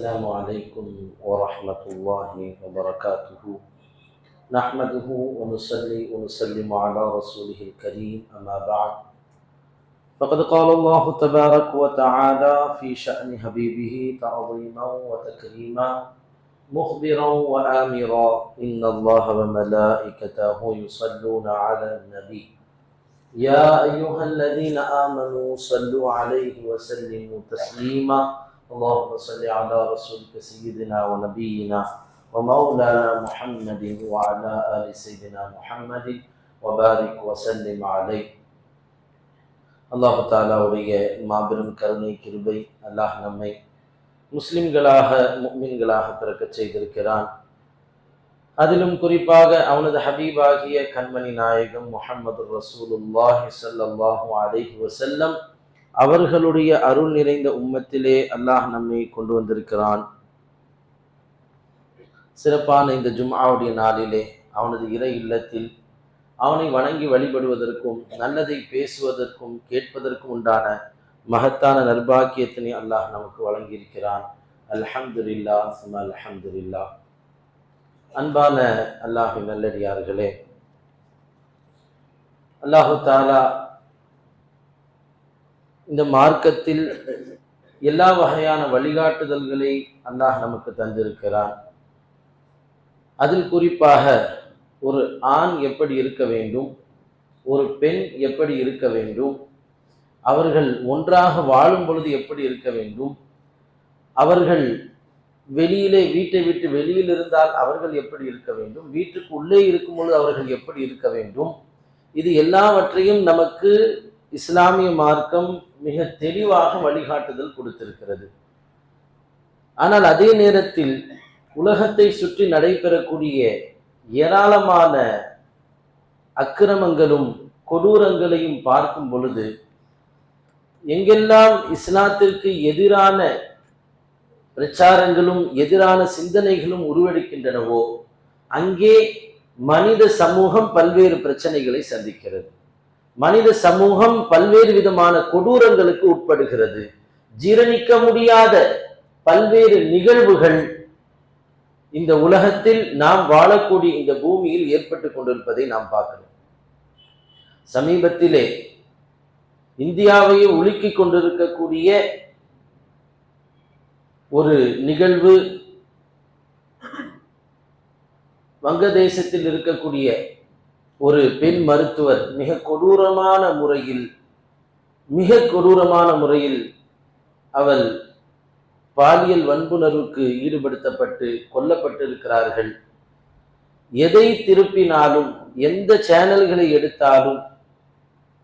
السلام عليكم ورحمة الله وبركاته. نحمده ونصلي ونسلم على رسوله الكريم، أما بعد، فقد قال الله تبارك وتعالى في شأن حبيبه تعظيما وتكريما مخبرا وآمرا: إن الله وملائكته يصلون على النبي يا أيها الذين آمنوا صلوا عليه وسلموا تسليما. اللهم صل على رسولك سيدنا ونبينا ومولانا محمد وعلى آل سيدنا محمد وبارك وسلم عليه. அல்லாஹு தாலாவுடைய மாபெரும் கருணை கிருபை, அல்லாஹ் நம்மை முஸ்லிம்களாக முஃமின்களாக பிறக்கச் செய்திருக்கிறான். அதிலும் குறிப்பாக அவனது ஹபீபாகிய கண்மணி நாயகம் முஹம்மது ரசூலுல்லாஹி ஸல்லல்லாஹு அலைஹி வஸல்லம் அவர்களுடைய அருள் நிறைந்த உம்மத்திலே அல்லாஹ் நம்மை கொண்டு வந்திருக்கிறான். சிறப்பான இந்த ஜும்ஆவுடைய நாளிலே அவனது இறை இல்லத்தில் அவனை வணங்கி வழிபடுவதற்கும் நல்லதை பேசுவதற்கும் கேட்பதற்கும் உண்டான மகத்தான நற்பாக்கியத்தினை அல்லாஹ் நமக்கு வழங்கியிருக்கிறான். அல்ஹம்துலில்லாஹ் சும்ம அல்ஹம்துலில்லாஹ். அன்பான அல்லாஹ்வின் நல்லடியார்களே, அல்லாஹு தாலா இந்த மார்க்கத்தில் எல்லா வகையான வழிகாட்டுதல்களை அல்லாஹ் நமக்கு தந்திருக்கிறான். அதில் குறிப்பாக ஒரு ஆண் எப்படி இருக்க வேண்டும், ஒரு பெண் எப்படி இருக்க வேண்டும், அவர்கள் ஒன்றாக வாழும் பொழுது எப்படி இருக்க வேண்டும், அவர்கள் வெளியிலே வீட்டை விட்டு வெளியில் இருந்தால் அவர்கள் எப்படி இருக்க வேண்டும், வீட்டுக்கு உள்ளே இருக்கும் பொழுது அவர்கள் எப்படி இருக்க வேண்டும், இது எல்லாவற்றையும் நமக்கு இஸ்லாமிய மார்க்கம் மிக தெளிவாக வழிகாட்டுதல் கொடுத்திருக்கிறது. ஆனால் அதே நேரத்தில் உலகத்தை சுற்றி நடைபெறக்கூடிய ஏராளமான அக்கிரமங்களும் கொடூரங்களையும் பார்க்கும் பொழுது எங்கெல்லாம் இஸ்லாத்திற்கு எதிரான பிரச்சாரங்களும் எதிரான சிந்தனைகளும் உருவெடுக்கின்றனவோ அங்கே மனித சமூகம் பல்வேறு பிரச்சனைகளை சந்திக்கிறது. மனித சமூகம் பல்வேறு விதமான கொடூரங்களுக்கு உட்படுகிறது. ஜீரணிக்க முடியாத பல்வேறு நிகழ்வுகள் இந்த உலகத்தில் நாம் வாழக்கூடிய இந்த பூமியில் ஏற்பட்டு கொண்டிருப்பதை நாம் பார்க்கிறோம். சமீபத்திலே இந்தியாவையே உலுக்கி கொண்டிருக்கக்கூடிய ஒரு நிகழ்வு, வங்கதேசத்தில் இருக்கக்கூடிய ஒரு பெண் மருத்துவர் மிக கொடூரமான முறையில் அவள் பாலியல் வன்புணர்வுக்கு ஈடுபடுத்தப்பட்டு கொல்லப்பட்டிருக்கிறார்கள். எதை திருப்பினாலும், எந்த சேனல்களை எடுத்தாலும்,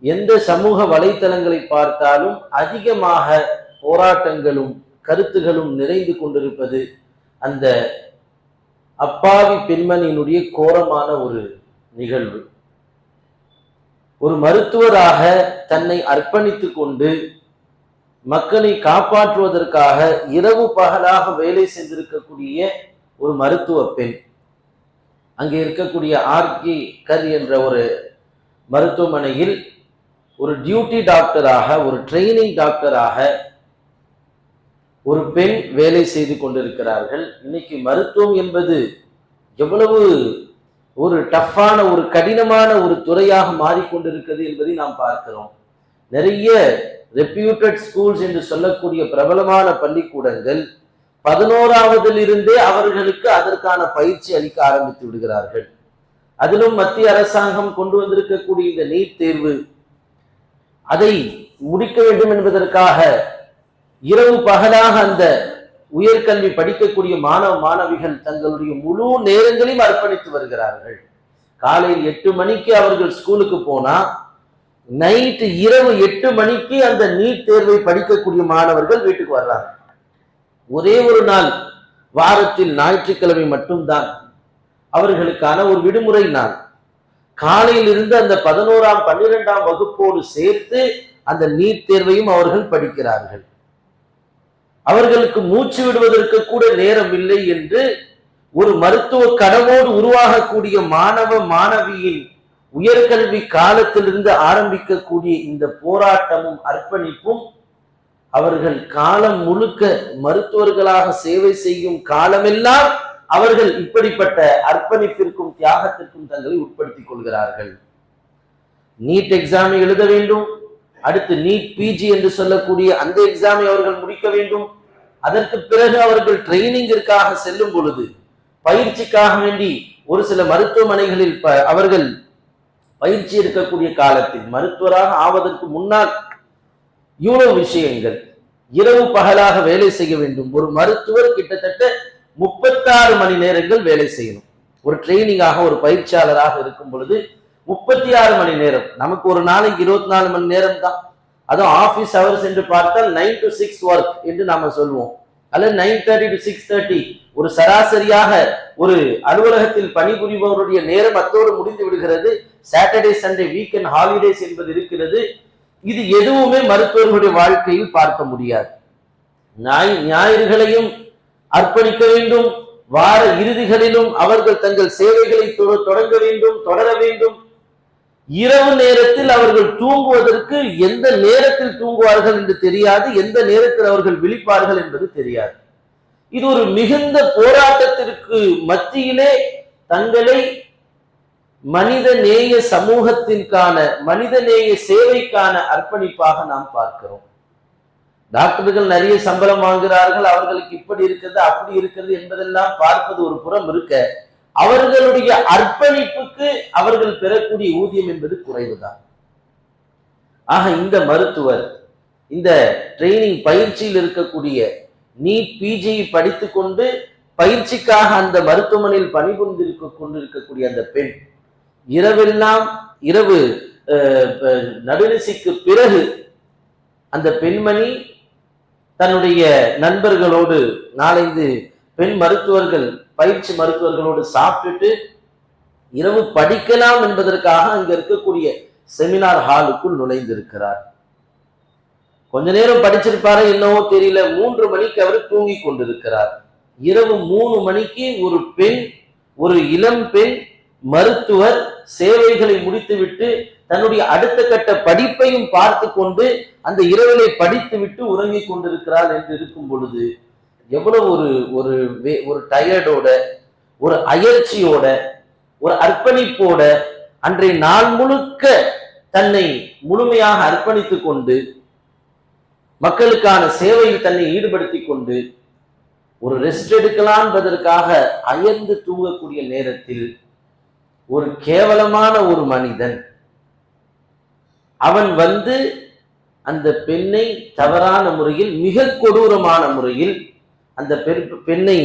எந்த சமூக வலைத்தளங்களை பார்த்தாலும் அதிகமாக போராட்டங்களும் கருத்துகளும் நிறைந்து கொண்டிருப்பது அந்த அப்பாவி பெண்மணியினுடைய கோரமான ஒரு நிகழ்வு. ஒரு மருத்துவராக தன்னை அர்ப்பணித்துக் கொண்டு மக்களை காப்பாற்றுவதற்காக இரவு பகலாக வேலை செய்திருக்கக்கூடிய ஒரு மருத்துவ பெண், அங்கே இருக்கக்கூடிய ஆர்கி கர் என்ற ஒரு மருத்துவமனையில் ஒரு டியூட்டி டாக்டராக, ஒரு ட்ரைனிங் டாக்டராக ஒரு பெண் வேலை செய்து கொண்டிருக்கிறார்கள். இன்னைக்கு மருத்துவம் என்பது எவ்வளவு ஒரு டஃப்பான, ஒரு கடினமான ஒரு துறையாக மாறிக்கொண்டிருக்கிறது என்பதை நாம் பார்க்கிறோம். நிறைய ரெப்யூட்டட் ஸ்கூல்ஸ் என்று சொல்லக்கூடிய பிரபலமான பள்ளிக்கூடங்கள் 11ஆவதிலிருந்தே அவர்களுக்கு அதற்கான பயிற்சி அளிக்க ஆரம்பித்து விடுகிறார்கள். அதிலும் மத்திய அரசாங்கம் கொண்டு வந்திருக்கக்கூடிய இந்த நீட் தேர்வு, அதை முடிக்க வேண்டும் என்பதற்காக இரவு பகலாக அந்த உயர்கல்வி படிக்கக்கூடிய மாணவ மாணவிகள் தங்களுடைய முழு நேரங்களையும் அர்ப்பணித்து வருகிறார்கள். காலையில் 8 மணிக்கு அவர்கள் ஸ்கூலுக்கு போனா நைட்டு இரவு 8 மணிக்கு அந்த நீட் தேர்வை படிக்கக்கூடிய மாணவர்கள் வீட்டுக்கு வர்றாங்க. ஒரே ஒரு நாள் வாரத்தில் ஞாயிற்றுக்கிழமை மட்டும்தான் அவர்களுக்கான ஒரு விடுமுறை நாள். காலையில் இருந்து அந்த 11ஆம் 12ஆம் வகுப்போடு சேர்த்து அந்த நீட் தேர்வையும் அவர்கள் படிக்கிறார்கள். அவர்களுக்கு மூச்சு விடுவதற்கு கூட நேரம் இல்லை என்று ஒரு மருத்துவ கனவோடு உருவாகக்கூடிய மாணவ மாணவியின் உயர்கல்வி காலத்திலிருந்து ஆரம்பிக்கக்கூடிய இந்த போராட்டமும் அர்ப்பணிப்பும் அவர்கள் காலம் முழுக்க மருத்துவர்களாக சேவை செய்யும் காலமெல்லாம் அவர்கள் இப்படிப்பட்ட அர்ப்பணிப்பிற்கும் தியாகத்திற்கும் தங்களை உட்படுத்திக் கொள்கிறார்கள். நீட் எக்ஸாமை எழுத வேண்டும், அடுத்து நீட் பிஜி என்று சொல்லக்கூடிய அந்த எக்ஸாமை அவர்கள் முடிக்க வேண்டும். அதற்கு பிறகு அவர்கள் ட்ரைனிங்கிற்காக செல்லும் பொழுது, பயிற்சிக்காக வேண்டி ஒரு சில மருத்துவமனைகளில் அவர்கள் பயிற்சி இருக்கக்கூடிய காலத்தில் மருத்துவராக ஆவதற்கு முன்னால் இவ்வளவு விஷயங்கள், இரவு பகலாக வேலை செய்ய வேண்டும். ஒரு மருத்துவர் கிட்டத்தட்ட 36 மணி நேரங்கள் வேலை செய்யணும். ஒரு ட்ரைனிங்காக ஒரு பயிற்சியாளராக இருக்கும் பொழுது 36 மணி நேரம். நமக்கு ஒரு நாளைக்கு 24 மணி நேரம் தான். அதுவும் ஆபீஸ் ஹவர்ஸ் என்று பார்த்தால் 9 to 6 ஒர்க் என்று நாம சொல்லுவோம், அல்லது 9:30 to 6:30. ஒரு சராசரியாக ஒரு அலுவலகத்தில் பணிபுரிபவருடைய நேரம் அத்தோடு முடிந்து விடுகிறது. சாட்டர்டே சண்டே வீக்கெண்ட் ஹாலிடேஸ் என்பது இருக்கிறது. இது எதுவுமே மருத்துவர்களுடைய வாழ்க்கையில் பார்க்க முடியாது. ஞாயிறுகளையும் அர்ப்பணிக்க வேண்டும், வார இறுதிகளிலும் அவர்கள் தங்கள் சேவைகளை தொடங்க வேண்டும், தொடர வேண்டும். இரவு நேரத்தில் அவர்கள் தூங்குவதற்கு எந்த நேரத்தில் தூங்குவார்கள் என்று தெரியாது, எந்த நேரத்தில் அவர்கள் விழிப்பார்கள் என்பது தெரியாது. இது ஒரு மிகுந்த போராட்டத்திற்கு மத்தியிலே தங்களை மனித நேய சமூகத்திற்கான, மனித நேய சேவைக்கான அர்ப்பணிப்பாக நாம் பார்க்கிறோம். டாக்டர்கள் நிறைய சம்பளம் வாங்குகிறார்கள், அவர்களுக்கு இப்படி இருக்கிறது அப்படி இருக்கிறது என்பதெல்லாம் பார்ப்பது ஒரு புறம் இருக்க, அவர்களுடைய அர்ப்பணிப்புக்கு அவர்கள் பெறக்கூடிய ஊதியம் என்பது குறைவுதான். ஆக இந்த மருத்துவர் இந்த ட்ரைனிங் பயிற்சியில் இருக்கக்கூடிய நீட் பிஜி படித்துக் கொண்டு பயிற்சிக்காக அந்த மருத்துவமனையில் பணிபுரிந்திருக்க கொண்டிருக்கக்கூடிய அந்த பெண், இரவெல்லாம் இரவு நடுநிசிக்கு பிறகு அந்த பெண்மணி தன்னுடைய நண்பர்களோடு 4-5 பெண் மருத்துவர்கள், பயிற்சி மருத்துவர்களோடு சாப்பிட்டுட்டு இரவு படிக்கலாம் என்பதற்காக அங்க இருக்கக்கூடிய செமினார் ஹாலுக்குள் நுழைந்திருக்கிறார். கொஞ்ச நேரம் படிச்சிருப்பாரு என்னவோ தெரியல, 3 மணிக்கு அவர் தூங்கி கொண்டிருக்கிறார். இரவு 3 மணிக்கு ஒரு பெண், ஒரு இளம் பெண் மருத்துவர் சேவைகளை முடித்துவிட்டு தன்னுடைய அடுத்த கட்ட படிப்பையும் பார்த்து கொண்டு அந்த இரவிலே படித்து விட்டு உறங்கிக் கொண்டிருக்கிறார் என்று இருக்கும் பொழுது எவ்வளவு ஒரு டயர்டோட, ஒரு அயற்சியோட, ஒரு அர்ப்பணிப்போட அன்றைய நாள் முழுக்க தன்னை முழுமையாக அர்ப்பணித்துக் கொண்டு மக்களுக்கான சேவையில் தன்னை ஈடுபடுத்திக் கொண்டு ஒரு ரெஸ்ட் எடுக்கலாம் என்பதற்காக அயர்ந்து தூங்கக்கூடிய நேரத்தில் ஒரு கேவலமான ஒரு மனிதன் அவன் வந்து அந்த பெண்ணை தவறான முறையில், மிக கொடூரமான முறையில் அந்த பெண்ணை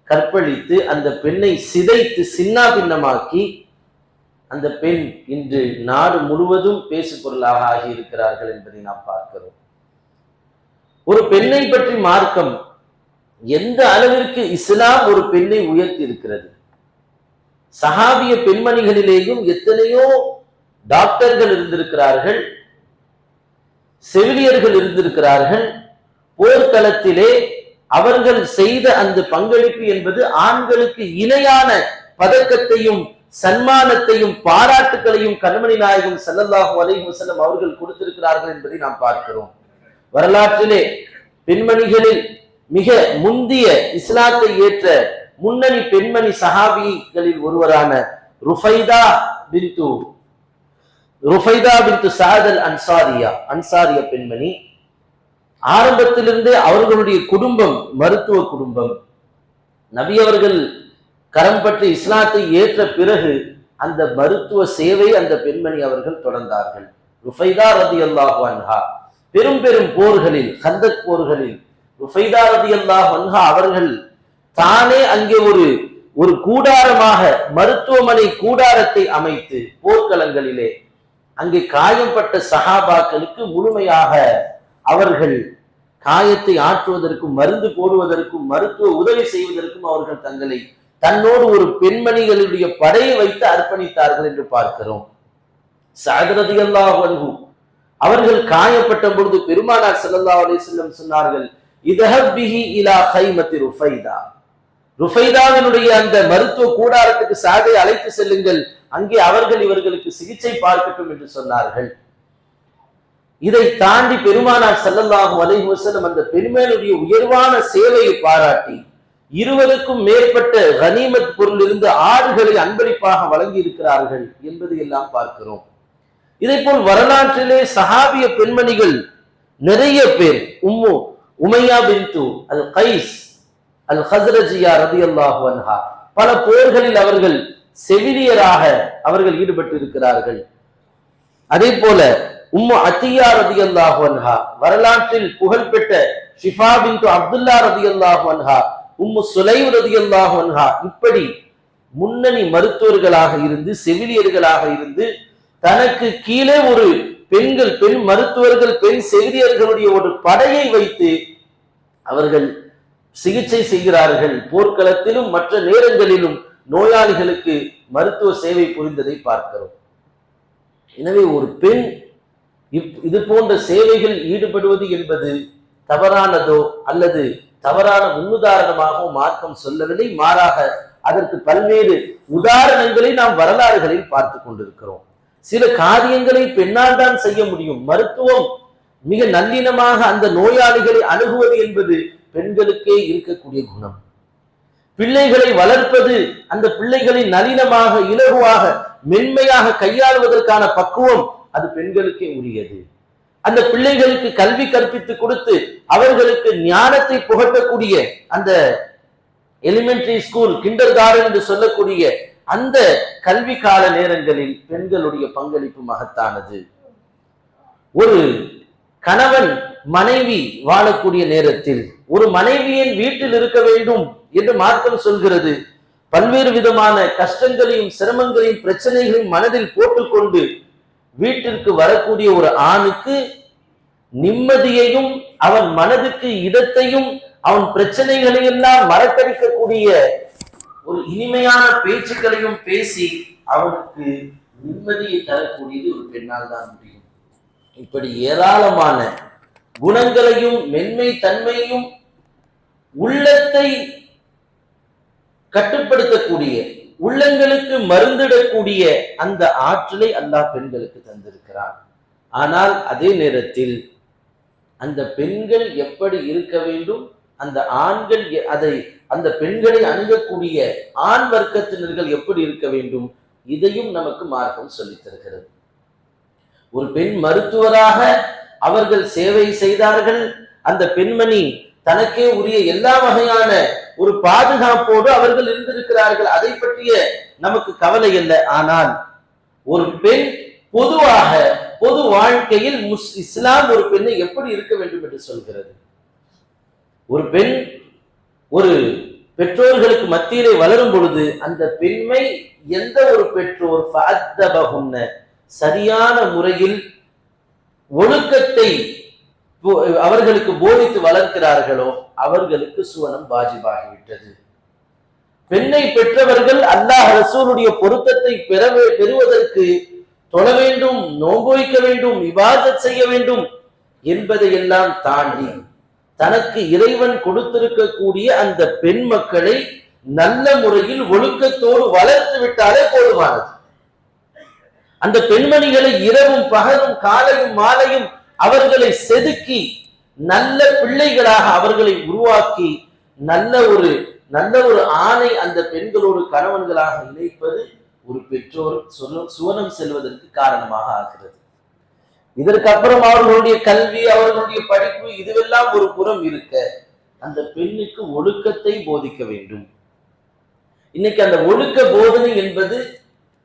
கற்பழித்து அந்த பெண்ணை சிதைத்து சின்னா பின்னமாக்கி அந்த பெண் இன்று நாடு முழுவதும் பேசு பொருளாக ஆகியிருக்கிறார்கள் என்பதை நாம் பார்க்கிறோம். ஒரு பெண்ணை பற்றி மார்க்கம் எந்த அளவிற்கு இஸ்லாம் ஒரு பெண்ணை உயர்த்தி இருக்கிறது. சஹாபிய பெண்மணிகளிலேயும் எத்தனையோ டாக்டர்கள் இருந்திருக்கிறார்கள், செவிலியர்கள் இருந்திருக்கிறார்கள். போர்க்களத்திலே அவர்கள் செய்த அந்த பங்களிப்பு என்பது ஆண்களுக்கு இணையான பதக்கத்தையும் சன்மானத்தையும் பாராட்டுகளையும் கண்மணி நாயகம் ஸல்லல்லாஹு அலைஹி வஸல்லம் அவர்கள் கொடுத்திருக்கிறார்கள் என்பதை நாம் பார்க்கிறோம். வரலாற்றிலே பெண்மணிகளில் மிக முந்திய இஸ்லாத்தை ஏற்ற முன்னணி பெண்மணி சஹாபிகளில் ஒருவரான ருஃபைதா பின்து சஅத் அல் அன்சாரிய பெண்மணி. ஆரம்பத்திலிருந்தே அவர்களுடைய குடும்பம் மருத்துவ குடும்பம். நபி அவர்கள் கரம் பற்றி இஸ்லாத்தை ஏற்ற பிறகு அந்த மருத்துவ சேவை அந்த பெண்மணி அவர்கள் தொடர்ந்தார்கள். ருஃபைதா ரலியல்லாஹு அன்ஹா பெரும் பெரும் போர்களில், கந்தக் போர்களில் ருஃபைதா ரலியல்லாஹு அன்ஹா அவர்கள் தானே அங்கே ஒரு கூடாரமாக மருத்துவமனை கூடாரத்தை அமைத்து போர்க்களங்களிலே அங்கே காயம்பட்ட சஹாபாக்களுக்கு முழுமையாக அவர்கள் காயத்தை ஆற்றுவதற்கும் மருந்து போடுவதற்கும் மருத்துவ உதவி செய்வதற்கும் அவர்கள் தங்களை தன்னோடு ஒரு பெண்மணிகளுடைய படையை வைத்து அர்ப்பணித்தார்கள் என்று பார்க்கிறோம். சஅத் ரலியல்லாஹு அன்ஹு அவர்கள் காயப்பட்ட பொழுது பெருமானார் ஸல்லல்லாஹு அலைஹி வஸல்லம் சொன்னார்கள், இதஹப் பிஹி இலா கைமத்தி ருஃபைதா, ருஃபைதாவினுடைய அந்த மருத்துவ கூடாரத்துக்கு சாதை அழைத்து செல்லுங்கள், அங்கே அவர்கள் இவர்களுக்கு சிகிச்சை பார்க்கட்டும் என்று சொன்னார்கள். இதை தாண்டி பெருமானார் ஸல்லல்லாஹு அலைஹி வஸல்லம் அந்த பெண்மணியுடைய உயர்வான சேவையை பாராட்டி 20க்கும் மேற்பட்ட கனிமத் பொருளிலிருந்து ஆடுகளை அன்பளிப்பாக வழங்கி இருக்கிறார்கள் என்பதை எல்லாம் பார்க்கிறோம். இதே போல் வரலாற்றிலே சஹாபிய பெண்மணிகள் நிறைய பேர், உமையா பின்து அல் கைஸ் அல் ஹஸ்ரஜியா ரலியல்லாஹு அன்ஹா, பல போர்களில் அவர்கள் செவிலியராக அவர்கள் ஈடுபட்டு இருக்கிறார்கள். அதே போல அத்தியா ரலியல்லாஹு அன்ஹா, வரலாற்றில் புகழ்பெற்ற ஷிஃபா பின்து அப்துல்லா ரலியல்லாஹு அன்ஹா, சுலைம் ரலியல்லாஹு அன்ஹா, இப்படி முன்னணி மருத்துவர்களாக இருந்து செவிலியர்களாக இருந்து தனக்கு கீழே ஒரு பெண் மருத்துவர்கள், பெண் செவிலியர்களுடைய ஒரு படையை வைத்து அவர்கள் சிகிச்சை செய்கிறார்கள். போர்க்களத்திலும் மற்ற நேரங்களிலும் நோயாளிகளுக்கு மருத்துவ சேவை புரிந்ததை பார்க்கிறோம். எனவே ஒரு பெண் இது போன்ற சேவைகள் ஈடுபடுவது என்பது தவறானதோ அல்லது தவறான முன்னுதாரணமாகவோ மார்க்கம் சொல்லவில்லை. மாறாக அதற்கு பல்வேறு உதாரணங்களை நாம் வரலாறுகளில் பார்த்து கொண்டிருக்கிறோம். சில காரியங்களை பெண்ணால் தான் செய்ய முடியும். மருத்துவம் மிக நல்லினமாக அந்த நோயாளிகளை அணுகுவது என்பது பெண்களுக்கே இருக்கக்கூடிய குணம். பிள்ளைகளை வளர்ப்பது, அந்த பிள்ளைகளை நளினமாக இலகுவாக மென்மையாக கையாளுவதற்கான பக்குவம் அது பெண்களுக்கே உரியது. அந்த பிள்ளைகளுக்கு கல்வி கற்பித்து கொடுத்து அவர்களுக்கு ஞானத்தை புகட்டக்கூடிய அந்த எலிமெண்டரி ஸ்கூல், கிண்டர் கார்டன் என்று சொல்லக்கூடிய அந்த கல்வி கால நேரங்களில் பெண்களுடைய பங்களிப்பு மகத்தானது. ஒரு கணவன் மனைவி வாழக்கூடிய நேரத்தில் ஒரு மனைவியின் வீட்டில் இருக்க வேண்டும் என்று மார்க்கம் சொல்கிறது. பல்வேறு விதமான கஷ்டங்களையும் சிரமங்களையும் பிரச்சனைகளையும் மனதில் போட்டுக்கொண்டு வீட்டிற்கு வரக்கூடிய ஒரு ஆணுக்கு நிம்மதியையும் அவன் மனதுக்கு இடத்தையும் அவன் பிரச்சனைகளை எல்லாம் மறக்கடிக்கக்கூடிய ஒரு இனிமையான பேச்சுக்களையும் பேசி அவனுக்கு நிம்மதியை தரக்கூடியது ஒரு பெண்ணால் தான் முடியும். இப்படி ஏராளமான குணங்களையும் மென்மை தன்மையும் உள்ளத்தை கட்டுப்படுத்தக்கூடிய, உள்ளங்களுக்கு மருந்திடக்கூடிய அந்த ஆற்றலை அல்லாஹ் பெண்களுக்கு தந்திருக்கிறான். ஆனால் அதே நேரத்தில் அந்த பெண்கள் எப்படி இருக்க வேண்டும், அந்த ஆண்கள் அந்த பெண்களை அணுகக்கூடிய ஆண் வர்க்கத்தினர்கள் எப்படி இருக்க வேண்டும், இதையும் நமக்கு மார்க்கம் சொல்லித் தருகிறது. ஒரு பெண் மருத்துவராக அவர்கள் சேவை செய்தார்கள். அந்த பெண்மணி தனக்கே உரிய எல்லா வகையான ஒரு பாதுகாப்போடு அவர்கள் இருந்திருக்கிறார்கள். அதை பற்றிய நமக்கு கவலை இல்லை. ஆனால் ஒரு பெண் பொதுவாக பொது வாழ்க்கையில் இஸ்லாம் ஒரு பெண்ணை எப்படி இருக்க வேண்டும் என்று சொல்கிறது. ஒரு பெண் ஒரு பெற்றோர்களுக்கு மத்தியிலே வளரும் பொழுது அந்த பெண்மை எந்த ஒரு பெற்றோர் சரியான முறையில் ஒழுக்கத்தை அவர்களுக்கு போதித்து வளர்க்கிறார்களோ அவர்களுக்கு சுவனம் வாஜிபாகிவிட்டது. பெண்ணை பெற்றவர்கள் அல்லாஹ் ரசூலுடைய பொருத்தத்தை பெறுவதற்கு தொழ வேண்டும், நோன்பு வைக்க வேண்டும், இபாதத் செய்ய வேண்டும் என்பதை எல்லாம் தாண்டி தனக்கு இறைவன் கொடுத்திருக்கக்கூடிய அந்த பெண் மக்களை நல்ல முறையில் ஒழுக்கத்தோடு வளர்த்து விட்டாலே போதுமானது. அந்த பெண்மணிகளை இரவும் பகலும் காலையும் மாலையும் அவர்களை செதுக்கி நல்ல பிள்ளைகளாக அவர்களை உருவாக்கி நல்ல ஒரு ஆணை அந்த பெண்களோடு கணவன்களாக இணைப்பது ஒரு பெற்றோர் சுவனம் செல்வதற்கு காரணமாக ஆகிறது. இதற்கு அப்புறம் அவர்களுடைய கல்வி, அவர்களுடைய படிப்பு, இதுவெல்லாம் ஒரு புறம் இருக்க அந்த பெண்ணுக்கு ஒழுக்கத்தை போதிக்க வேண்டும். இன்னைக்கு அந்த ஒழுக்க போதனை என்பது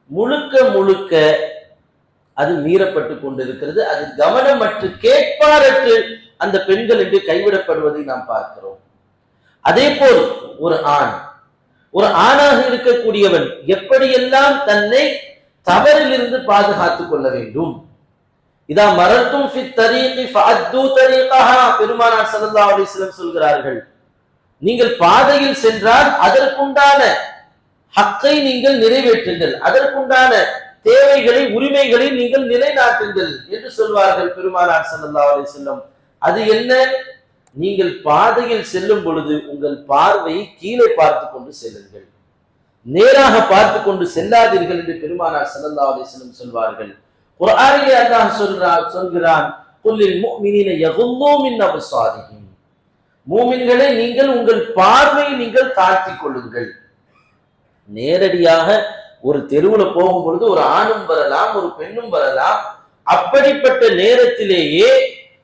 முழுக்க அது மீறப்பட்டு கொண்டிருக்கிறது. அது கவனமற்று கேட்பாரற்று அந்த பெண்கள் என்று கைவிடப்படுவதை நாம் பார்க்கிறோம். அதே போல் ஒரு ஆணாக இருக்கக்கூடியவன் எப்படியெல்லாம் தன்னை தவறிலிருந்து பாதுகாத்துக் கொள்ள வேண்டும். இதா மரத்தும் பெருமானார் ஸல்லல்லாஹு அலைஹி வஸல்லம் சொல்கிறார்கள், நீங்கள் பாதையில் சென்றால் அதற்குண்டான ஹக்கை நீங்கள் நிறைவேற்றுங்கள், அதற்குண்டான தேவைகளை உரிமைகளை நீங்கள் நிலைநாட்டுங்கள் என்று சொல்வார்கள் பெருமானார் ஸல்லல்லாஹு அலைஹி வஸல்லம். அது என்ன? நீங்கள் பாதையில் செல்லும் பொழுது உங்கள் பார்வையை கீழே பார்த்து கொண்டு செல்லுங்கள், நேராக பார்த்து கொண்டு செல்லாதீர்கள் என்று பெருமானார் ஸல்லல்லாஹு அலைஹி வஸல்லம் சொல்வார்கள். குர்ஆனிலே அல்லாஹ் சொல்கிறான், குல்லில் முஃமினீன யகுல்லூ மின் அப்சாரிஹிம், மூமின்களே நீங்கள் உங்கள் பார்வையை நீங்கள் தாழ்த்திக் கொள்ளுங்கள். நேரடியாக ஒரு தெருவுல போகும் பொழுது ஒரு ஆணும் வரலாம், ஒரு பெண்ணும் வரலாம். அப்படிப்பட்ட நேரத்திலேயே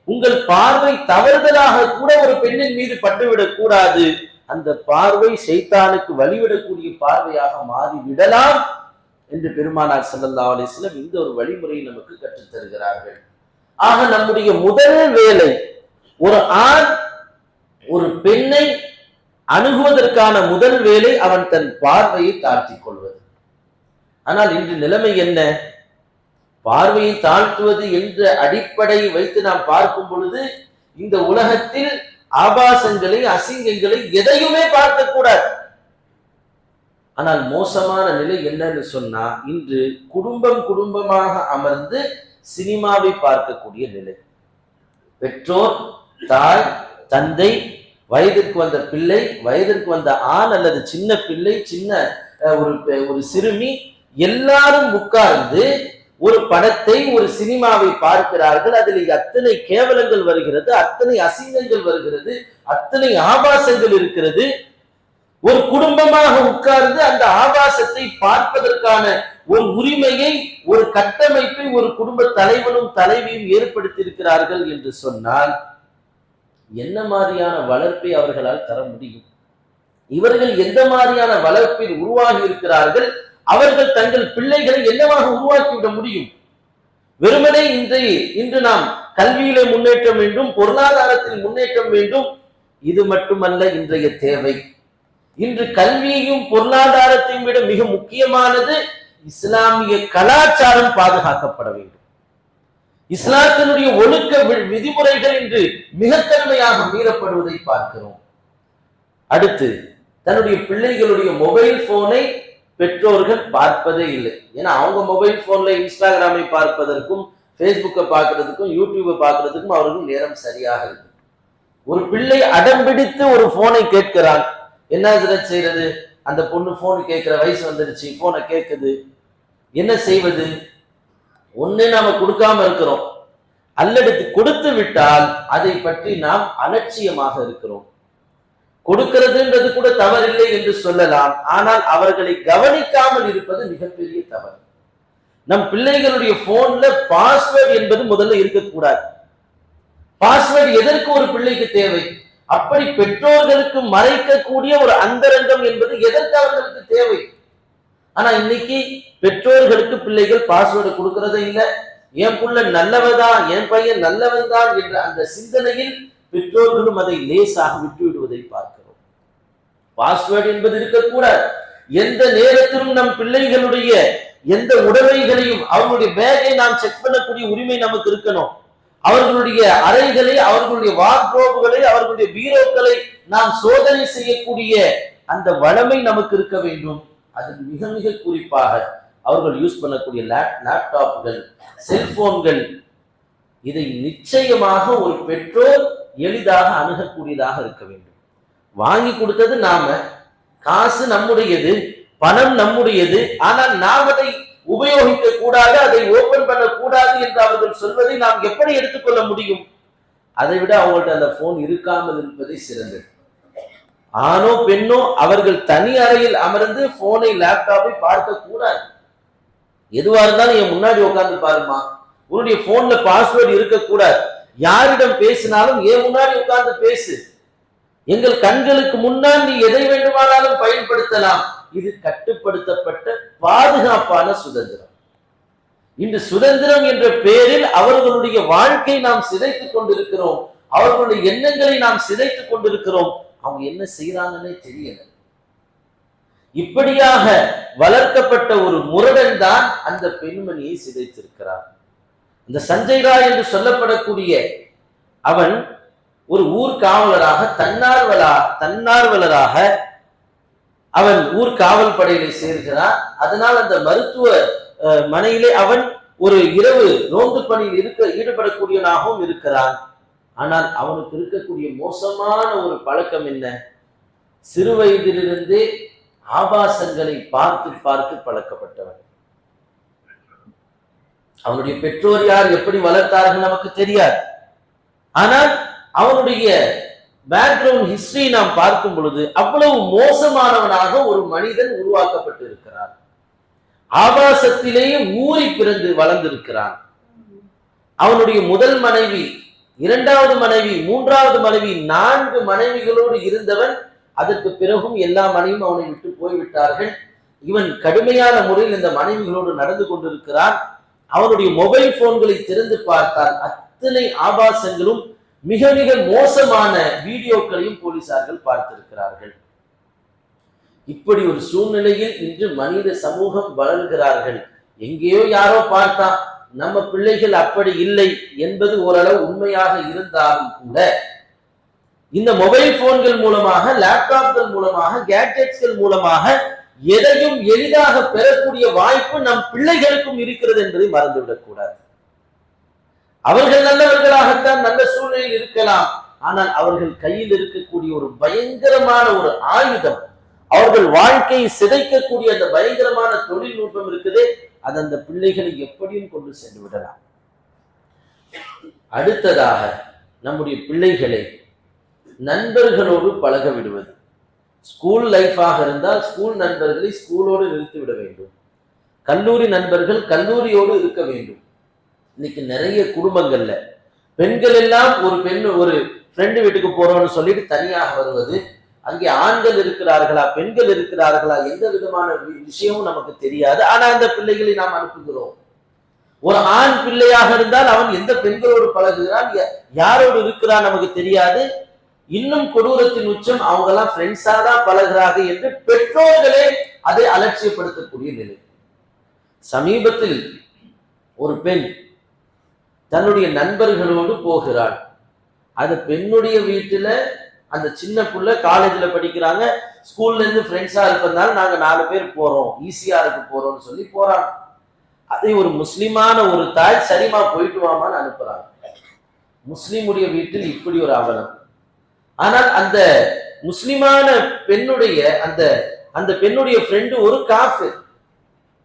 உங்கள் பார்வை தவறுதலாக கூட ஒரு பெண்ணின் மீது பட்டுவிடக் கூடாது. அந்த பார்வை ஷைத்தானுக்கு வழிவிடக்கூடிய பார்வையாக மாறிவிடலாம் என்று பெருமானார் ஸல்லல்லாஹு அலைஹி வஸல்லம் இந்த ஒரு வழிமுறையை நமக்கு கற்றுத் தருகிறார்கள். ஆக நம்முடைய முதல் வேலை, ஒரு ஆண் ஒரு பெண்ணை அணுகுவதற்கான முதல் வேலை அவன் தன் பார்வையை தாழ்த்திக் கொள்வது. ஆனால் இன்று நிலைமை என்ன? பார்வையை தாழ்த்துவது என்ற அடிப்படையை வைத்து நாம் பார்க்கும் பொழுது இந்த உலகத்தில் ஆபாசங்களை, அசிங்கங்களை எதையுமே பார்க்கக்கூடாது. ஆனால் மோசமான நிலை என்னன்னு சொன்னா, இன்று குடும்பமாக அமர்ந்து சினிமாவை பார்க்கக்கூடிய நிலை. பெற்றோர், தாய், தந்தை, வயதிற்கு வந்த பிள்ளை, வயதிற்கு வந்த ஆண் அல்லது சின்ன பிள்ளை, சின்ன ஒரு சிறுமி, எல்லாரும் உட்கார்ந்து ஒரு படத்தை, ஒரு சினிமாவை பார்க்கிறார்கள். அதில் அத்தனை கேவலங்கள் வருகிறது, அத்தனை அசிங்கங்கள் வருகிறது, அத்தனை ஆபாசங்கள் இருக்கிறது. ஒரு குடும்பமாக உட்கார்ந்து அந்த ஆபாசத்தை பார்ப்பதற்கான ஒரு உரிமையை, ஒரு கட்டமைப்பை ஒரு குடும்ப தலைவனும் தலைவியும் ஏற்படுத்தி இருக்கிறார்கள் என்று சொன்னால் என்ன மாதிரியான வளர்ப்பை அவர்களால் தர முடியும்? இவர்கள் எந்த மாதிரியான வளர்ப்பில் உருவாகி இருக்கிறார்கள்? அவர்கள் தங்கள் பிள்ளைகளை என்னவாக உருவாக்கிவிட முடியும்? வெறுமனே இன்று நாம் கல்வியிலே முன்னேற்றம் வேண்டும், பொருளாதாரத்தில் முன்னேற்றம் வேண்டும், இது மட்டுமல்ல இன்றைய தேவை. இன்று கல்வியையும் பொருளாதாரத்தையும் விட மிக முக்கியமானது இஸ்லாமிய கலாச்சாரம் பாதுகாக்கப்பட வேண்டும். இஸ்லாத்தினுடைய ஒழுக்க விதிமுறைகள் இன்று மிக கடுமையாக மீறப்படுவதை பார்க்கிறோம். அடுத்து, தன்னுடைய பிள்ளைகளுடைய மொபைல் போனை பெற்றோர்கள் பார்ப்பதே இல்லை. ஏன்னா அவங்க மொபைல் போன்ல இன்ஸ்டாகிராமை பார்ப்பதற்கும், பேஸ்புக்கை பார்க்கறதுக்கும், யூடியூபை பார்க்கறதுக்கும் அவர்கள் நேரம் சரியாக இருக்கு. ஒரு பிள்ளை அடம் பிடித்து ஒரு போனை கேட்கிறான், என்ன செய்யறது? அந்த பொண்ணு போன் கேட்கிற வயசு வந்துருச்சு, போனை கேட்குது, என்ன செய்வது? ஒண்ணு நாம கொடுக்காம இருக்கிறோம், அல்லது கொடுத்து விட்டால் அதை பற்றி நாம் அலட்சியமாக இருக்கிறோம். கொடுக்கிறதுன்றது கூட தவறில்லை என்று சொல்லலாம், ஆனால் அவர்களை கவனிக்காமல் இருப்பது மிகப்பெரிய தவறு. நம் பிள்ளைகளுடைய போன்ல பாஸ்வேர்டு என்பது முதல்ல இருக்கக்கூடாது. பாஸ்வேர்டு எதற்கு ஒரு பிள்ளைக்கு தேவை? அப்படி பெற்றோர்களுக்கு மறைக்கக்கூடிய ஒரு அந்தரங்கம் என்பது எதற்கு அவர்களுக்கு தேவை? ஆனா இன்னைக்கு பெற்றோர்களுக்கு பிள்ளைகள் பாஸ்வேர்டு கொடுக்கறதே இல்லை. என் புள்ள நல்லவதான், என் பையன் நல்லவன் தான் என்ற அந்த சிந்தனையில் பெற்றோர்களும் அதை லேசாக விட்டு விடுவதை பார்க்கிறோம். பாஸ்வேர்டு என்பது இருக்கக்கூடாது. எந்த நேரத்திலும் நம் பிள்ளைகளுடைய எந்த உடைமைகளையும், அவர்களுடைய பேக்கை நாம் செக் பண்ணக்கூடிய உரிமை நமக்கு இருக்கணும். அவர்களுடைய அறைகளை, அவர்களுடைய வார்ட்ரோபுகளை, அவர்களுடைய பீரோக்களை நாம் சோதனை செய்யக்கூடிய அந்த வளமை நமக்கு இருக்க வேண்டும். அது மிக மிக குறிப்பாக அவர்கள் யூஸ் பண்ணக்கூடிய லேப்டாப்கள், செல்போன்கள், இதை நிச்சயமாக ஒரு பெற்றோர் எளிதாக அணுகக்கூடியதாக இருக்க வேண்டும். வாங்கி கொடுத்தது நாம, காசு நம்முடையது, பணம் நம்முடையது, ஆனால் நாம் அதை உபயோகிக்க கூடாது, அதை ஓபன் பண்ண கூடாது என்று அவர்கள் சொல்வதை நாம் எப்படி எடுத்துக்கொள்ள முடியும்? அதை விட அவங்கள்ட்ட அந்த போன் இருக்காமல் இருப்பதை சிறந்தது. ஆணோ பெண்ணோ அவர்கள் தனி அறையில் அமர்ந்து போனை, லேப்டாப்பை பார்க்க கூடாது. எதுவா இருந்தாலும் என் முன்னாடி உட்கார்ந்து பாருமா, உன்னுடைய போன்ல பாஸ்வேர்டு இருக்கக்கூடாது. யாரிடம் பேசினாலும் என் முன்னாடி உட்கார்ந்து பேசு, எங்கள் கண்களுக்கு முன்னால் நீ எதை வேண்டுமானாலும் பயன்படுத்தலாம். இது கட்டுப்படுத்தப்பட்ட பாதுகாப்பான சுதந்திரம். இன்று சுதந்திரம் என்ற பெயரில் அவர்களுடைய வாழ்க்கை நாம் சிதைத்துக் கொண்டிருக்கிறோம், அவர்களுடைய எண்ணங்களை நாம் சிதைத்துக் கொண்டிருக்கிறோம். அவங்க என்ன செய்யறாங்கன்னே தெரியல. இப்படியாக வளர்க்கப்பட்ட ஒரு முரடன் தான் அந்த பெண்மணியை சிதைத்திருக்கிறார். இந்த சஞ்சய் ராய் என்று சொல்லப்படக்கூடிய அவன் ஒரு ஊர் காவலராக, தன்னார்வலராக அவன் ஊர் காவல் படையிலே சேர்கிறான். அதனால் அந்த மருத்துவ மனையிலே அவன் ஒரு இரவு ரோந்து பணியில் ஈடுபடக்கூடியவனாகவும் இருக்கிறான். ஆனால் அவனுக்கு இருக்கக்கூடிய மோசமான ஒரு பழக்கம் என்ன? சிறு வயதிலிருந்தே ஆபாசங்களை பார்த்து பார்த்து பழக்கப்பட்டவன். அவனுடைய பெற்றோர் யார், எப்படி வளர்த்தார்கள் நமக்கு தெரியாது. ஆனால் அவனுடைய பேக்ரவுண்ட் ஹிஸ்டரி நாம் பார்க்கும் பொழுது அவ்வளவு மோசமானவனாக ஒரு மனிதன் உருவாக்கப்பட்டு இருக்கிறான். ஆபாசத்திலேயே ஊறி பிறந்து வளர்ந்திருக்கிறான். அவனுடைய முதல் மனைவி, இரண்டாவது மனைவி, மூன்றாவது மனைவி, 4 மனைவிகளோடு இருந்தவன். அதற்கு பிறகும் எல்லா மனைவியும் அவனை விட்டு போய்விட்டார்கள். இவன் கடுமையான முறையில் இந்த மனைவிகளோடு நடந்து கொண்டிருக்கிறான். அவனுடைய மொபைல் போன்களை திறந்து பார்த்தால் அத்தனை ஆபாசங்களும் மிக மிக மோசமான வீடியோக்களையும் போலீசார்கள் பார்த்திருக்கிறார்கள். இப்படி ஒரு சூழ்நிலையில் இன்று மனித சமூகம் வளர்கிறார்கள். எங்கேயோ யாரோ பார்த்தா, நம்ம பிள்ளைகள் அப்படி இல்லை என்பது ஓரளவு உண்மையாக இருந்தாலும் கூட இந்த மொபைல் போன்கள் மூலமாக, லேப்டாப்கள் மூலமாக, கேட்ஜெட்ஸ்கள் மூலமாக எதையும் எளிதாக பெறக்கூடிய வாய்ப்பு நம் பிள்ளைகளுக்கும் இருக்கிறது என்பதை மறந்துவிடக் கூடாது. அவர்கள் நல்லவர்களாகத்தான் நல்ல சூழ்நிலையில் இருக்கலாம். ஆனால் அவர்கள் கையில் இருக்கக்கூடிய ஒரு பயங்கரமான ஒரு ஆயுதம், அவர்கள் வாழ்க்கையை சிதைக்கக்கூடிய அந்த பயங்கரமான தொழில்நுட்பம் இருக்குது. அது அந்த பிள்ளைகளை எப்படியும் கொண்டு சென்று விடலாம். அடுத்ததாக நம்முடைய பிள்ளைகளை நண்பர்களோடு பழக விடுவது. ஸ்கூல் லைஃபாக இருந்தால் ஸ்கூல் நண்பர்களை ஸ்கூலோடு நிறுத்திவிட வேண்டும். கல்லூரி நண்பர்கள் கல்லூரியோடு இருக்க வேண்டும். இன்னைக்கு நிறைய குடும்பங்கள்ல பெண்கள் எல்லாம் ஒரு ஃப்ரெண்டு வீட்டுக்கு போறோம்னு சொல்லிட்டு தனியாக வருவது, அங்கே ஆண்கள் இருக்கிறார்களா பெண்கள் இருக்கிறார்களா எந்த விதமான விஷயமும் நமக்கு தெரியாது. ஆனா அந்த பிள்ளைகளை நாம் அனுப்புகிறோம். ஒரு ஆண் பிள்ளையாக இருந்தால் அவன் எந்த பெண்களோடு பழகுகிறான், யாரோடு இருக்கிறான் நமக்கு தெரியாது. இன்னும் கொடூரத்தின் உச்சம், அவங்க எல்லாம் ஃப்ரெண்ட்ஸா தான் பழகுறாங்க என்று பெற்றோர்களே அதை அலட்சியப்படுத்தக்கூடிய நிலை. சமீபத்தில் ஒரு பெண் தன்னுடைய நண்பர்களோடு போகிறாள். அது பெண்ணுடைய வீட்டுல அந்த சின்ன புள்ள காலேஜ்ல படிக்கிறாங்க, ஸ்கூல்ல இருந்து ஃப்ரெண்ட்ஸா இருப்பதனால நாங்க 4 பேர் போறோம், ஈசிஆருக்கு போறோம்னு சொல்லி போறாங்க. அதை ஒரு முஸ்லிமான ஒரு தாய் சரிமா போயிட்டு வாமான்னு அனுப்புறாங்க. முஸ்லிமுடைய வீட்டில் இப்படி ஒரு அவலம். ஆனால் அந்த முஸ்லிமான பெண்ணுடைய அந்த பெண்ணுடைய ஃப்ரெண்டு ஒரு காஃபிர்,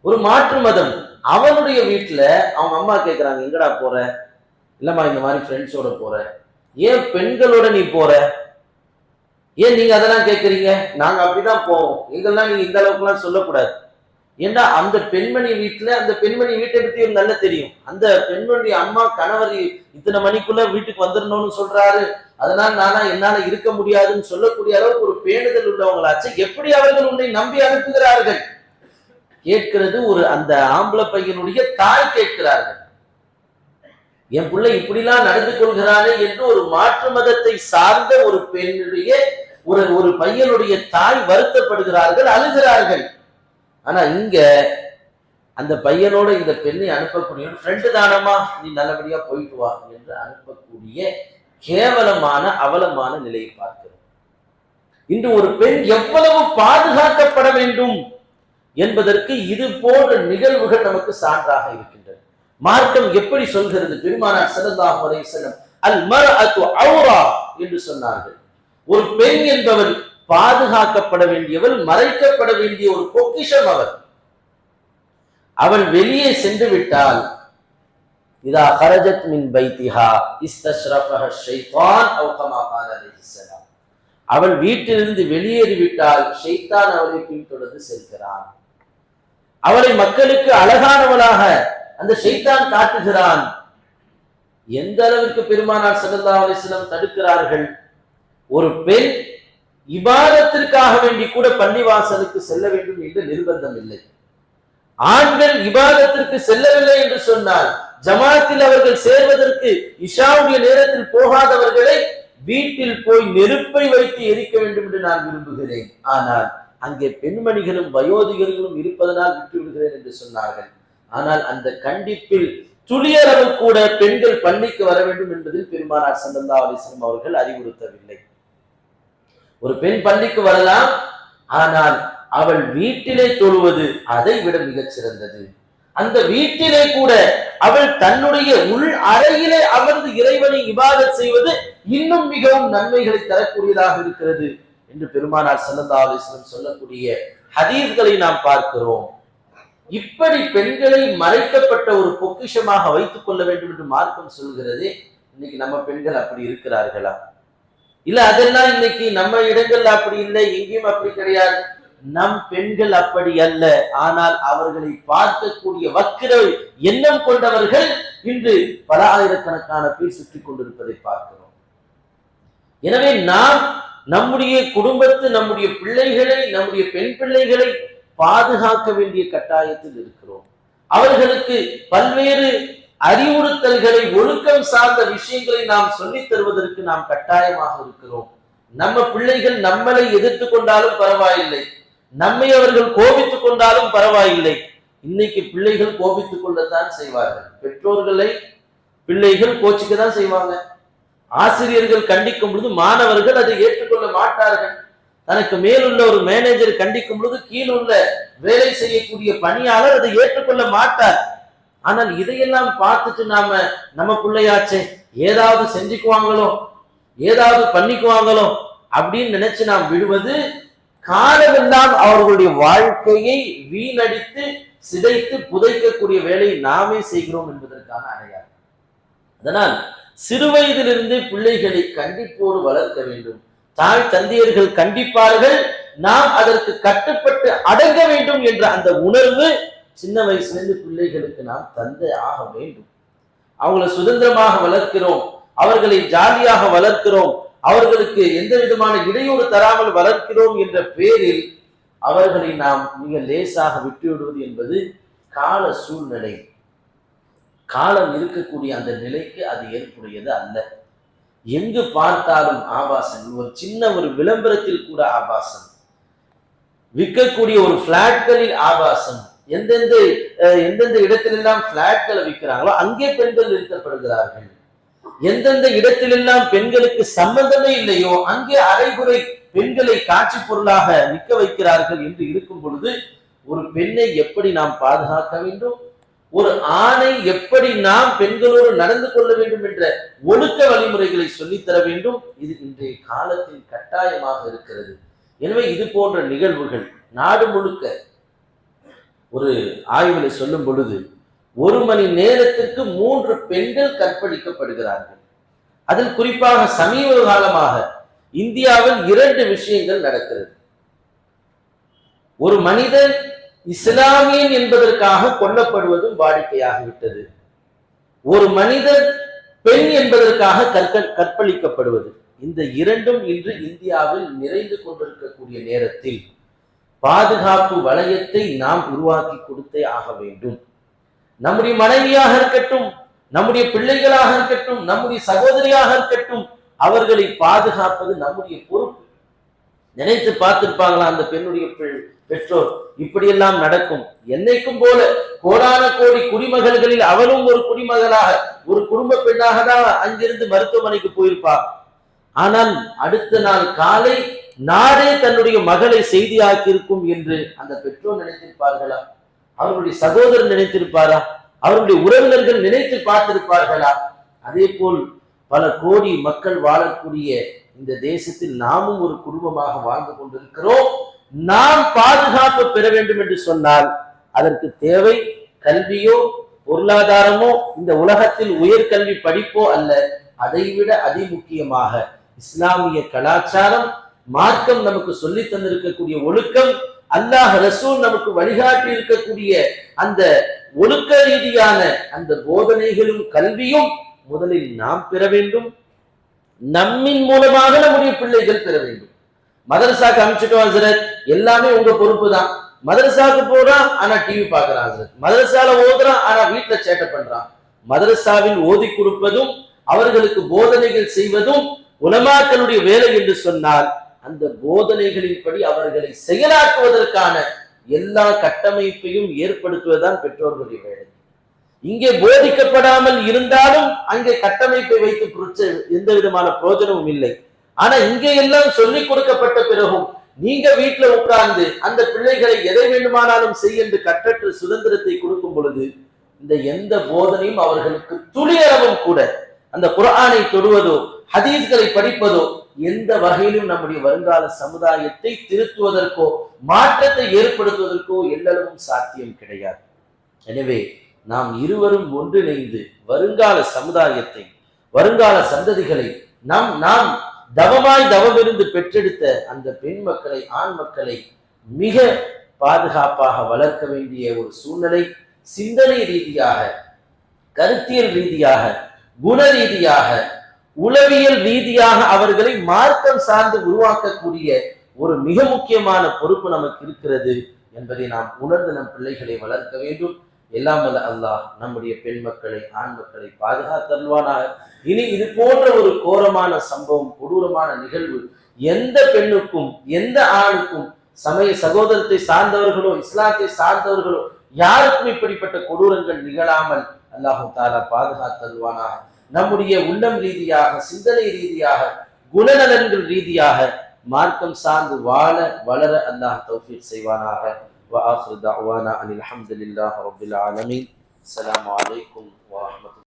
ஒரு மாற்று மதம். அவனுடைய வீட்டுல அவங்க அம்மா கேட்கிறாங்க, எங்கடா போற? இல்லம்மா இந்த மாதிரி ஃப்ரெண்ட்ஸோட போற. ஏன் பெண்களோட நீ போற? ஏன் நீங்க அதெல்லாம் கேட்கறீங்க? நாங்க அப்படிதான் போவோம், எங்கெல்லாம் நீங்க இந்த அளவுக்கு எல்லாம் சொல்லக்கூடாது. ஏன்னா அந்த பெண்மணி வீட்டுல, அந்த பெண்மணி வீட்டை பத்தி ஒரு நல்ல தெரியும். அந்த பெண்மணி அம்மா கணவர் இத்தனை மணிக்குள்ள வீட்டுக்கு வந்துடணும்னு சொல்றாரு, அதனால என்னால இருக்க முடியாதுன்னு சொல்லக்கூடிய அளவுக்கு ஒரு பேணுதல் உள்ளவங்களாச்சு. எப்படி அவர்கள் உன்னை நம்பி அனுப்புகிறார்கள்? கேட்கிறது அந்த ஆம்பளை பையனுடைய தாய் கேட்கிறார்கள். என் பிள்ளை இப்படிலாம் நடந்து கொள்கிறானே என்று ஒரு மாற்று மதத்தை சார்ந்த ஒரு பெண்ணுடைய ஒரு பையனுடைய தாய் வருத்தப்படுகிறார்கள், அழுகிறார்கள். ஆனா இங்க அந்த பையனோட இந்த பெண்ணை அனுப்பக்கூடிய ஃப்ரெண்டு தானமா, நீ நல்லபடியா போயிட்டு வா என்று அனுப்பக்கூடிய கேவலமான அவலமான நிலையை பார்க்கிறோம். இன்று ஒரு பெண் எவ்வளவு பாதுகாக்கப்பட வேண்டும் என்பதற்கு இது போன்ற நிகழ்வுகள் நமக்கு சான்றாக இருக்கின்றன. மார்க்கம் எப்படி சொல்கிறது? பெருமானார் ஸல்லல்லாஹு அலைஹி வஸல்லம் அல் மர்அத்து அவ்ரா என்று சொன்னார்கள். ஒரு பெண் என்பவள் பாதுகாக்கப்பட வேண்டியவள், மறைக்கப்பட வேண்டிய ஒரு பொக்கிஷம் அவள். அவள் வெளியே சென்று விட்டால், இதா ஹரஜத் மின் பைத்திஹா இஸ்தஷ்ரஃபஹ ஷைத்தான் அவ் கமா கால அலைஹிஸ்ஸலாம். அவள் வீட்டிலிருந்து வெளியேறிவிட்டால் ஷைத்தான் அவளை பின்தொடர்ந்து செல்கிறான். அவளை மக்களுக்கு அழகானவளாக அந்த ஷைத்தான் காட்டுகிறான். எந்த அளவிற்கு பெருமானார் ஸல்லல்லாஹு அலைஹி வஸல்லம் தடுக்கிறார்கள். ஒரு பெண் இபாதத்திற்காக வேண்டி கூட பள்ளிவாசலுக்கு செல்ல வேண்டும் என்று நிர்பந்தம் இல்லை. ஆண்கள் இபாதத்திற்கு செல்லவில்லை என்று சொன்னால், ஜமாத்தில் அவர்கள் சேர்வதற்கு இஷாவுடைய நேரத்தில் போகாதவர்களை வீட்டில் போய் நெருப்பை வைத்து எரிக்க வேண்டும் என்று நான் விரும்புகிறேன். ஆனால் அங்கே பெண்மணிகளும் வயோதிகர்களும் இருப்பதனால் விட்டு விடுகிறேன் என்று சொன்னார்கள். ஆனால் அந்த கண்டிப்பில் துளியளவு கூட பெண்கள் பள்ளிக்கு வர வேண்டும் என்பதில் பெருமானார் ஸல்லல்லாஹு அலைஹி வஸல்லம் அவர்கள் அறிவுறுத்தவில்லை. ஒரு பெண் பள்ளிக்கு வரலாம், ஆனால் அவள் வீட்டிலே தொழுவது அதை விட மிகச் சிறந்தது. அந்த வீட்டிலே கூட அவள் தன்னுடைய உள் அறையிலே அமர்ந்து இறைவனை இபாதத் செய்வது இன்னும் மிகவும் நன்மைகளை தரக்கூடியதாக இருக்கிறது என்று பெருமானார் ஸல்லல்லாஹு அலைஹி வஸல்லம் சொல்லக்கூடிய ஹதீஸ்களை நாம் பார்க்கிறோம். இப்படி பெண்களை மறைக்கப்பட்ட ஒரு பொக்கிஷமாக வைத்துக் கொள்ள வேண்டும் என்று மார்க்கம் சொல்கிறது. இன்னைக்கு நம்ம பெண்கள் அப்படி இருக்கிறார்களா? இல்ல அதெல்லாம் இன்னைக்கு நம்ம இடங்கள்ல அப்படி இல்லை, எங்கேயும் அப்படி கிடையாது. நம் பெண்கள் அப்படி அல்ல. ஆனால் அவர்களை பார்க்கக்கூடிய வக்கிர எண்ணம் கொண்டவர்கள் இன்று பல ஆயிரக்கணக்கான பேர் சுற்றி கொண்டிருப்பதை பார்க்கிறோம். எனவே நாம் நம்முடைய குடும்பத்து, நம்முடைய பிள்ளைகளை, நம்முடைய பெண் பிள்ளைகளை பாதுகாக்க வேண்டிய கட்டாயத்தில் இருக்கிறோம். அவர்களுக்கு பல்வேறு அறிவுறுத்தல்களை, ஒழுக்கம் சார்ந்த விஷயங்களை நாம் சொல்லித் தருவதற்கு நாம் கட்டாயமாக இருக்கிறோம். நம்ம பிள்ளைகள் நம்மளை எதிர்த்து கொண்டாலும் பரவாயில்லை, நம்மை அவர்கள் கோபித்துக் கொண்டாலும் பரவாயில்லை. இன்னைக்கு பிள்ளைகள் கோபித்துக் கொள்ளத்தான் செய்வார்கள். பெற்றோர்களை பிள்ளைகள் கோச்சிக்க தான் செய்வாங்க. ஆசிரியர்கள் கண்டிக்கும் பொழுது மாணவர்கள் அதை ஏற்றுக்கொள்ள மாட்டார்கள். தனக்கு மேலுள்ள ஒரு மேனேஜர் கண்டிக்கும் பொழுது கீழுள்ள வேலை செய்யக்கூடிய பணியாளர் அதை ஏற்றுக்கொள்ள மாட்டார். ஆனால் இதையெல்லாம் பார்த்துட்டு நம்ம பிள்ளையாச்சே, ஏதாவது செஞ்சுக்குவாங்களோ, ஏதாவது பண்ணிக்குவாங்களோ அப்படின்னு நினைச்சு நாம் விடுவது காலமெல்லாம் அவர்களுடைய வாழ்க்கையை வீணடித்து சிதைத்து புதைக்கக்கூடிய வேலையை நாமே செய்கிறோம் என்பதற்கான அடையாளம். அதனால் சிறு வயதிலிருந்து பிள்ளைகளை கண்டிப்போடு வளர்க்க வேண்டும். தாய் தந்தையர்கள் கண்டிப்பார்கள், நாம் அதற்கு கட்டுப்பட்டு அடங்க வேண்டும் என்ற அந்த உணர்வு சின்ன வயசுலேருந்து பிள்ளைகளுக்கு நாம் தந்தை ஆக வேண்டும். அவங்களை சுதந்திரமாக வளர்க்கிறோம், அவர்களை ஜாலியாக வளர்க்கிறோம், அவர்களுக்கு எந்த விதமான இடையூறு தராமல் வளர்க்கிறோம் என்ற பேரில் அவர்களை நாம் மிக லேசாக விட்டுவிடுவது என்பது கால சூழ்நிலை, காலம் இருக்கக்கூடிய அந்த நிலைக்கு அது ஏற்புடையது அல்ல. எங்கு பார்த்தாலும் ஆபாசம். ஒரு சின்ன ஒரு விளம்பரத்தில் கூட ஆபாசம், விற்கக்கூடிய ஒரு பிளாட்களில் ஆபாசம். எந்தெந்த இடத்திலெல்லாம் பிளாட்களை விற்கிறாங்களோ அங்கே பெண்கள் நிறுத்தப்படுகிறார்கள். எந்தெந்த இடத்திலெல்லாம் பெண்களுக்கு சம்பந்தமே இல்லையோ அங்கே அரைகுறை பெண்களை காட்சி பொருளாக நிற்க வைக்கிறார்கள் என்று இருக்கும் பொழுது ஒரு பெண்ணை எப்படி நாம் பாதுகாக்க வேண்டும், ஒரு ஆணை எப்படி நாம் பெண்களோடு நடந்து கொள்ள வேண்டும் என்ற ஒழுக்க வழிமுறைகளை சொல்லித்தர வேண்டும். இது இன்றைய காலத்தின் கட்டாயமாக இருக்கிறது. எனவே இது போன்ற நிகழ்வுகள் நாடு முழுக்க ஒரு ஆய்வுகளை சொல்லும் பொழுது 1 மணி நேரத்திற்கு 3 பெண்கள் கற்பழிக்கப்படுகிறார்கள். அதில் குறிப்பாக சமீப காலமாக இந்தியாவில் 2 விஷயங்கள் நடக்கிறது. ஒரு மனிதன் இஸ்லாமியன் என்பதற்காக கொல்லப்படுவதும் வாடிக்கையாகிவிட்டது. ஒரு மனிதன் பெண் என்பதற்காக கற்பழிக்கப்படுவது. இந்த 2ம் இன்று இந்தியாவில் நிறைந்து கொண்டிருக்கக்கூடிய நேரத்தில் பாதுகாப்பு வளையத்தை நாம் உருவாக்கி கொடுத்தே ஆக வேண்டும். நம்முடைய மனைவியாக இருக்கட்டும், நம்முடைய பிள்ளைகளாக இருக்கட்டும், நம்முடைய சகோதரியாக இருக்கட்டும், அவர்களை பாதுகாப்பது நம்முடைய பொறுப்பு. நினைத்து பார்த்திருப்பாங்களா அந்த பெண்ணுடைய பெற்றோர், இப்படியெல்லாம் நடக்கும். என்னைக்கும் போல கோடான கோடி குடிமகள்களில் அவளும் ஒரு குடிமகளாக, ஒரு குடும்ப பெண்ணாக தான் அங்கிருந்து மருத்துவமனைக்கு போயிருப்பார். ஆனால் அடுத்த நாள் காலை நாடே தன்னுடைய மகளை செய்தியாக்கி இருக்கும் என்று அந்த பெற்றோர் நினைத்திருப்பார்களா? அவர்களுடைய சகோதரர் நினைத்திருப்பாரா? அவருடைய உறவினர்கள் நினைத்து பார்த்திருப்பார்களா? அதே போல் பல கோடி மக்கள் வாழக்கூடிய இந்த தேசத்தில் நாமும் ஒரு குடும்பமாக வாழ்ந்து கொண்டிருக்கிறோம். நாம் பாதுகாப்பு பெற வேண்டும் என்று சொன்னால் அதற்கு தேவை கல்வியோ பொருளாதாரமோ, இந்த உலகத்தில் உயர்கல்வி படிப்போ அல்ல. அதைவிட அதிமுக்கியமாக இஸ்லாமிய கலாச்சாரம், மார்க்கம் நமக்கு சொல்லி தந்திருக்கக்கூடிய ஒழுக்கம், அல்லாஹ் ரசூல் நமக்கு வழிகாட்டி இருக்கக்கூடிய அந்த ஒழுக்க ரீதியான அந்த போதனைகளும் கல்வியும் முதலில் நாம் பெற வேண்டும். நம்மின் மூலமாக நம்முடைய பிள்ளைகள் பெற வேண்டும். மதரசாக்கு அனுப்பிச்சுட்டோம் ஹசரத், எல்லாமே உங்க பொறுப்பு தான். மதரசாவுக்கு போறான் ஆனா டிவி பார்க்கறான் ஹசரத், மதரசால ஓதுறான் ஆனா வீட்டுல சேட்டை பண்றான். மதரசாவில் ஓதி கொடுப்பதும் அவர்களுக்கு போதனைகள் செய்வதும் உலமாக்களுடைய வேலை என்று சொன்னால் அந்த போதனைகளின்படி அவர்களை செயலாக்குவதற்கான எல்லா கட்டமைப்பையும் ஏற்படுத்துவதுதான் பெற்றோர்களுடைய வேலை. இங்கே போதிக்கப்படாமல் இருந்தாலும் அங்கே கட்டமைப்பை வைத்து எந்த விதமான பிரயோஜனமும் இல்லை. ஆனா இங்கே எல்லாம் சொல்லிக் கொடுக்கப்பட்ட பிறகும் நீங்க வீட்டுல உட்கார்ந்து அந்த பிள்ளைகளை எதை வேண்டுமானாலும் செய்ய என்று கட்டற்ற சுதந்திரத்தை கொடுக்கும் பொழுது இந்த எந்த போதனையும் அவர்களுக்கு துளியளவும் கூட அந்த குர்ஆனை தொடுவதோ ஹதீஸ்களை படிப்பதோ எந்த வகையிலும் நம்முடைய வருங்கால சமுதாயத்தை திருத்துவதற்கோ மாற்றத்தை ஏற்படுத்துவதற்கோ எல்லளவும் சாத்தியம் கிடையாது. எனவே நாம் இருவரும் ஒன்றிணைந்து வருங்கால சமுதாயத்தை, வருங்கால சந்ததிகளை நாம் தவமாய் தவமிருந்து பெற்றெடுத்த அந்த பெண் மக்களை, ஆண் மக்களை மிக பாதுகாப்பாக வளர்க்க வேண்டிய ஒரு சூழ்நிலை சிந்தனை ரீதியாக, கருத்தியல் ரீதியாக, குண ரீதியாக, உளவியல் ரீதியாக அவர்களை மார்க்கம் சார்ந்து உருவாக்கக்கூடிய ஒரு மிக முக்கியமான பொறுப்பு நமக்கு இருக்கிறது என்பதை நாம் உணர்ந்து நம் பிள்ளைகளை வளர்க்க வேண்டும். எல்லாம் வல்ல அல்லாஹ் நம்முடைய பெண் மக்களை, ஆண் மக்களை பாதுகாத்தருள்வானாக. இனி இது போன்ற ஒரு கோரமான சம்பவம், கொடூரமான நிகழ்வு எந்த பெண்ணுக்கும் எந்த ஆணுக்கும், சமய சகோதரத்தை சார்ந்தவர்களோ இஸ்லாத்தை சார்ந்தவர்களோ யாருக்கும் இப்படிப்பட்ட கொடூரங்கள் நிகழாமல் அல்லாஹு தஆலா பாதுகாத்தருள்வானாக. நம்முடைய உள்ளம் ரீதியாக, சிந்தனை ரீதியாக, குணநலன்கள் ரீதியாக மார்க்கம் சார்ந்து வாழ வளர அல்லாஹ் தௌஃபீக் செய்வானாக. وآخر دعوانا أن الحمد لله رب العالمين. السلام عليكم ورحمة الله.